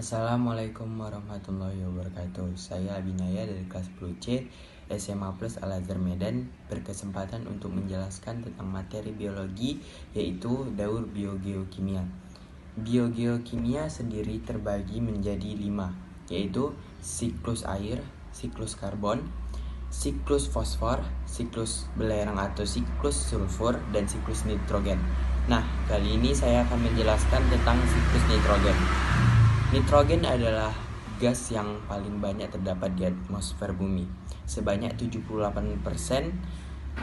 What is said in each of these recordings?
Assalamualaikum warahmatullahi wabarakatuh. Saya Abinaya dari kelas 10C SMA Plus Al-Azhar Medan berkesempatan untuk menjelaskan tentang materi biologi, yaitu daur biogeokimia. Biogeokimia sendiri terbagi menjadi 5, yaitu siklus air, siklus karbon, siklus fosfor, siklus belerang atau siklus sulfur, dan siklus nitrogen. Nah, kali ini saya akan menjelaskan tentang siklus nitrogen. Nitrogen adalah gas yang paling banyak terdapat di atmosfer bumi. Sebanyak 78%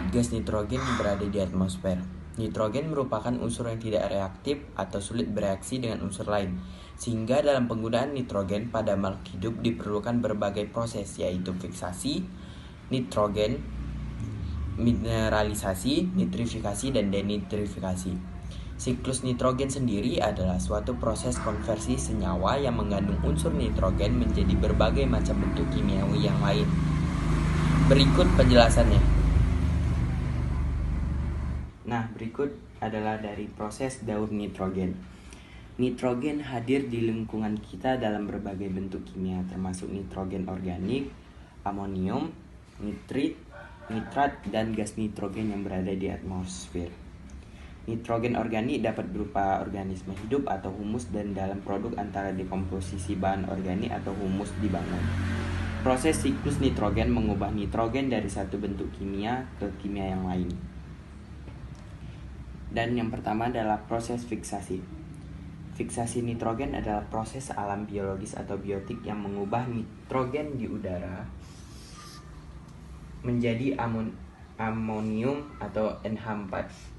gas nitrogen berada di atmosfer. Nitrogen merupakan unsur yang tidak reaktif atau sulit bereaksi dengan unsur lain. Sehingga dalam penggunaan nitrogen pada makhluk hidup diperlukan berbagai proses, yaitu fiksasi nitrogen, mineralisasi, nitrifikasi, dan denitrifikasi. Siklus nitrogen sendiri adalah suatu proses konversi senyawa yang mengandung unsur nitrogen menjadi berbagai macam bentuk kimiawi yang lain. Berikut penjelasannya. Nah, berikut adalah dari proses daur nitrogen. Nitrogen hadir di lingkungan kita dalam berbagai bentuk kimia, termasuk nitrogen organik, amonium, nitrit, nitrat, dan gas nitrogen yang berada di atmosfer. Nitrogen organik dapat berupa organisme hidup atau humus, dan dalam produk antara dekomposisi bahan organik atau humus dibangun. Proses siklus nitrogen mengubah nitrogen dari satu bentuk kimia ke kimia yang lain. Dan yang pertama adalah proses fiksasi. Fiksasi nitrogen adalah proses alam biologis atau biotik yang mengubah nitrogen di udara menjadi amonium atau NH4.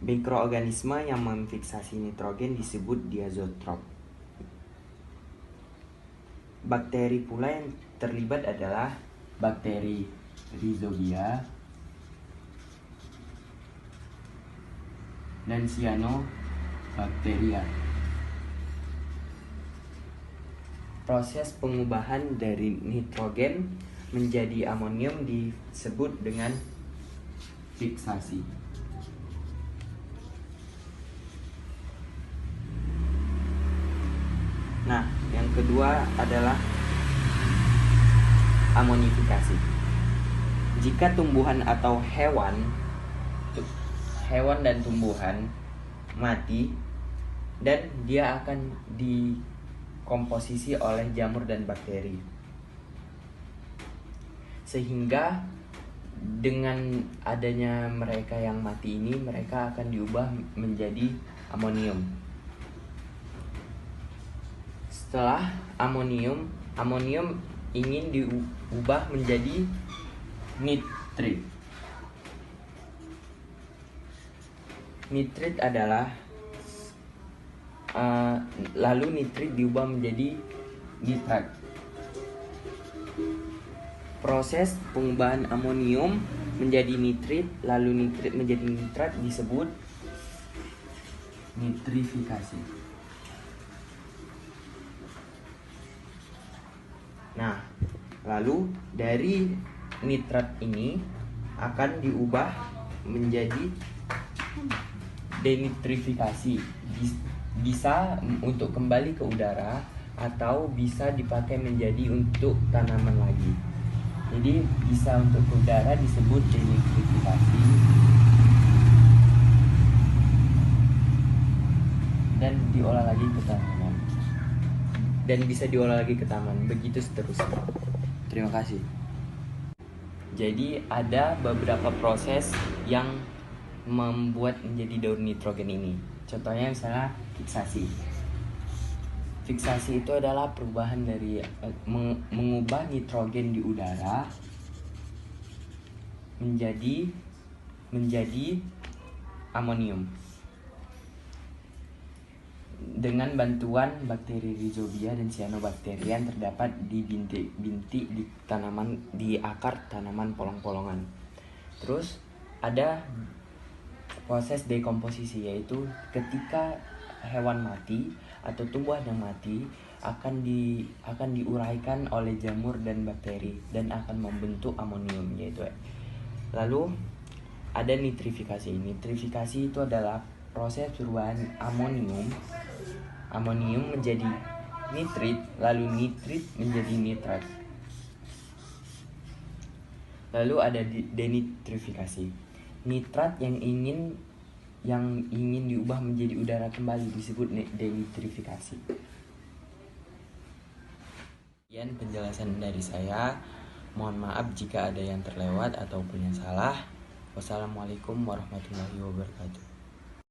Mikroorganisme yang memfiksasi nitrogen disebut diazotrop. Bakteri pula yang terlibat adalah bakteri Rhizobia dan Cyanobacteria. Proses pengubahan dari nitrogen menjadi amonium disebut dengan fiksasi. Nah, yang kedua adalah amonifikasi. Jika tumbuhan atau hewan dan tumbuhan mati, dan dia akan dikomposisi oleh jamur dan bakteri. Sehingga dengan adanya mereka yang mati ini, mereka akan diubah menjadi amonium. Setelah amonium ingin diubah menjadi nitrit. Nitrit adalah lalu nitrit diubah menjadi nitrat. Proses pengubahan amonium menjadi nitrit lalu nitrit menjadi nitrat disebut nitrifikasi. Nah, lalu dari nitrat ini akan diubah menjadi denitrifikasi. Bisa untuk kembali ke udara atau bisa dipakai menjadi untuk tanaman lagi. Jadi bisa untuk ke udara disebut denitrifikasi, dan diolah lagi ke tanaman. Dan bisa diolah lagi ke taman, begitu seterusnya. Terima kasih. Jadi ada beberapa proses yang membuat menjadi daur nitrogen ini. Contohnya misalnya fiksasi. Fiksasi itu adalah perubahan dari mengubah nitrogen di udara menjadi amonium dengan bantuan bakteri Rhizobia dan Cyanobacteria yang terdapat di bintik di tanaman, di akar tanaman polong-polongan. Terus ada proses dekomposisi, yaitu ketika hewan mati atau tumbuhan yang mati akan diuraikan oleh jamur dan bakteri dan akan membentuk amonium, yaitu Lalu ada nitrifikasi. Nitrifikasi itu adalah proses perubahan amonium menjadi nitrit, lalu nitrit menjadi nitrat. Lalu ada denitrifikasi. Nitrat yang ingin diubah menjadi udara kembali disebut denitrifikasi. Sekian penjelasan dari saya. Mohon maaf jika ada yang terlewat ataupun yang salah. Wassalamualaikum warahmatullahi wabarakatuh.